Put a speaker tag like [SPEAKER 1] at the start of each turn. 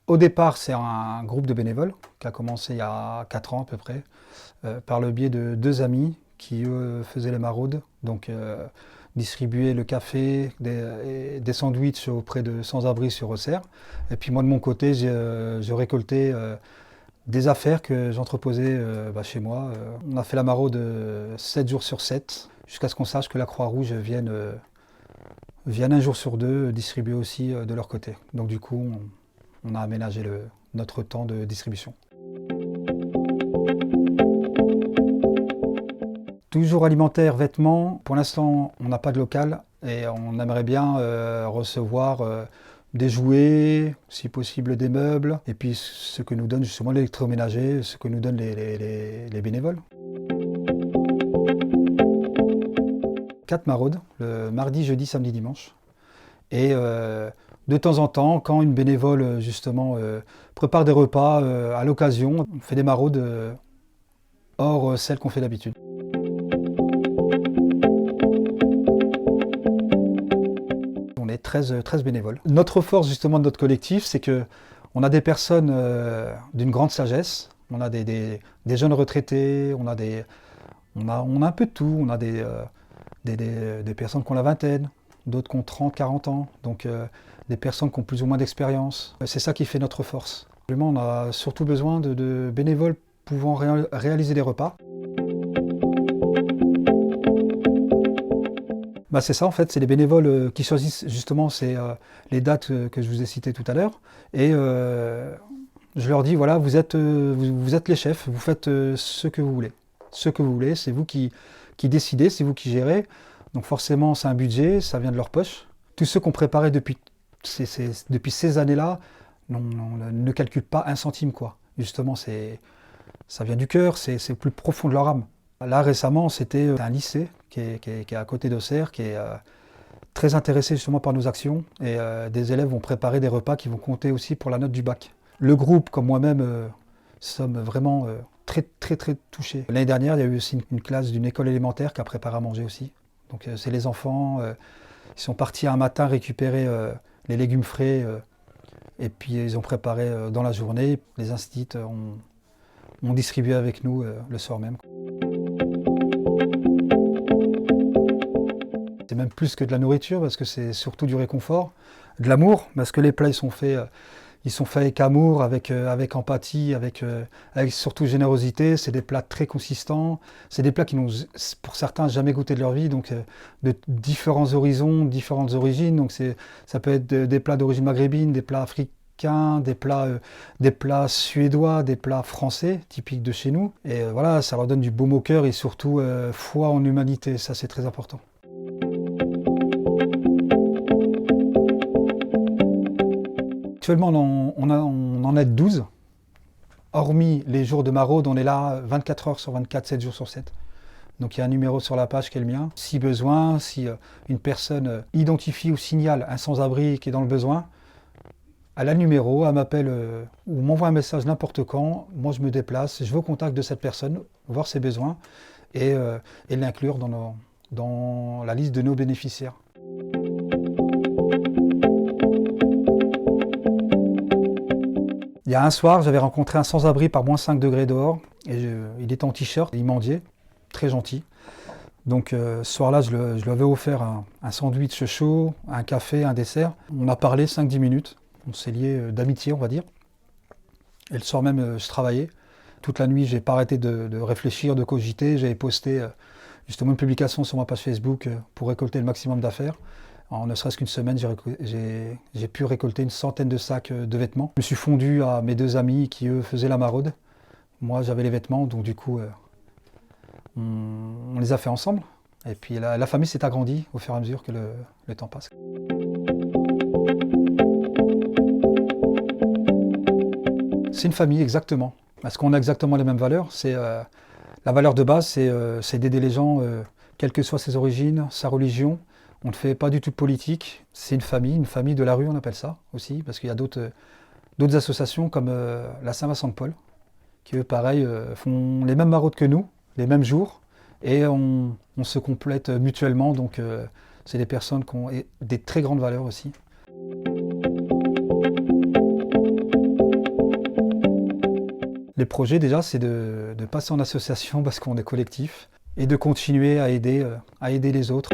[SPEAKER 1] Au départ, c'est un groupe de bénévoles qui a commencé il y a 4 ans à peu près, par le biais de 2 amis qui, eux, faisaient les maraudes. Donc, distribuer le café, des sandwichs auprès de sans-abri sur Auxerre. Et puis moi, de mon côté, j'ai récolté des affaires que j'entreposais chez moi. On a fait la maraude 7 jours sur 7, jusqu'à ce qu'on sache que la Croix-Rouge vienne un jour sur 2 distribuer aussi de leur côté. Donc du coup, on a aménagé notre temps de distribution. Toujours alimentaire, vêtements. Pour l'instant, on n'a pas de local et on aimerait bien recevoir des jouets, si possible des meubles, et puis ce que nous donne justement l'électroménager, ce que nous donnent les bénévoles. 4 maraudes, le mardi, jeudi, samedi, dimanche. Et de temps en temps, quand une bénévole justement prépare des repas à l'occasion, on fait des maraudes hors celles qu'on fait d'habitude. On est 13 bénévoles. Notre force justement de notre collectif, c'est qu'on a des personnes d'une grande sagesse, on a des jeunes retraités, on a un peu de tout, on a des personnes qui ont la vingtaine, d'autres qui ont 30, 40 ans, donc des personnes qui ont plus ou moins d'expérience. C'est ça qui fait notre force. On a surtout besoin de bénévoles pouvant réaliser des repas. C'est ça en fait, c'est les bénévoles qui choisissent justement les dates que je vous ai citées tout à l'heure. Et je leur dis, voilà, vous êtes les chefs, vous faites ce que vous voulez. Ce que vous voulez, c'est vous qui décidez, c'est vous qui gérez. Donc forcément, c'est un budget, ça vient de leur poche. Tous ceux qu'on préparait depuis ces années-là ne calculent pas un centime, quoi. Justement, ça vient du cœur, c'est plus profond de leur âme. Là, récemment, c'était un lycée qui est à côté d'Auxerre, qui est très intéressé justement par nos actions. Et des élèves vont préparer des repas qui vont compter aussi pour la note du bac. Le groupe, comme moi-même, sommes vraiment très, très, très touchés. L'année dernière, il y a eu aussi une classe d'une école élémentaire qui a préparé à manger aussi. Donc c'est les enfants, ils sont partis un matin récupérer les légumes frais et puis ils ont préparé dans la journée. Les instituts ont distribué avec nous le soir même. C'est même plus que de la nourriture parce que c'est surtout du réconfort, de l'amour, parce que les plats ils sont faits avec amour, avec empathie, avec surtout générosité. C'est des plats très consistants. C'est des plats qui n'ont, pour certains, jamais goûté de leur vie, donc de différents horizons, différentes origines. Donc ça peut être des plats d'origine maghrébine, des plats africains, des plats suédois, des plats français, typiques de chez nous. Et voilà, ça leur donne du baume au cœur et surtout foi en l'humanité. Ça, c'est très important. Actuellement, on en aide 12. Hormis les jours de maraude, on est là 24 heures sur 24, 7 jours sur 7. Donc il y a un numéro sur la page qui est le mien. Si besoin, si une personne identifie ou signale un sans-abri qui est dans le besoin, elle a le numéro, elle m'appelle ou m'envoie un message n'importe quand. Moi, je me déplace, je vais au contact de cette personne, voir ses besoins et l'inclure dans la liste de nos bénéficiaires. Il y a un soir, j'avais rencontré un sans-abri par moins 5 degrés dehors. Et il était en t-shirt, il mendiait, très gentil. Donc ce soir-là, je lui avais offert un sandwich chaud, un café, un dessert. On a parlé 5-10 minutes. On s'est liés d'amitié, on va dire. Et le soir même, je travaillais. Toute la nuit, je n'ai pas arrêté de réfléchir, de cogiter. J'avais posté justement une publication sur ma page Facebook pour récolter le maximum d'affaires. En ne serait-ce qu'une semaine, j'ai pu récolter une centaine de sacs de vêtements. Je me suis fondu à mes 2 amis qui, eux, faisaient la maraude. Moi, j'avais les vêtements, donc du coup, on les a fait ensemble. Et puis la famille s'est agrandie au fur et à mesure que le temps passe. C'est une famille, exactement. Parce qu'on a exactement les mêmes valeurs. La valeur de base, c'est d'aider les gens, quelles que soient ses origines, sa religion. On ne fait pas du tout de politique, c'est une famille de la rue, on appelle ça aussi, parce qu'il y a d'autres associations comme la Saint-Vincent de Paul, qui eux, pareil, font les mêmes maraudes que nous, les mêmes jours, et on se complète mutuellement, donc c'est des personnes qui ont des très grandes valeurs aussi. Les projets, déjà, c'est de passer en association parce qu'on est collectif et de continuer à aider les autres.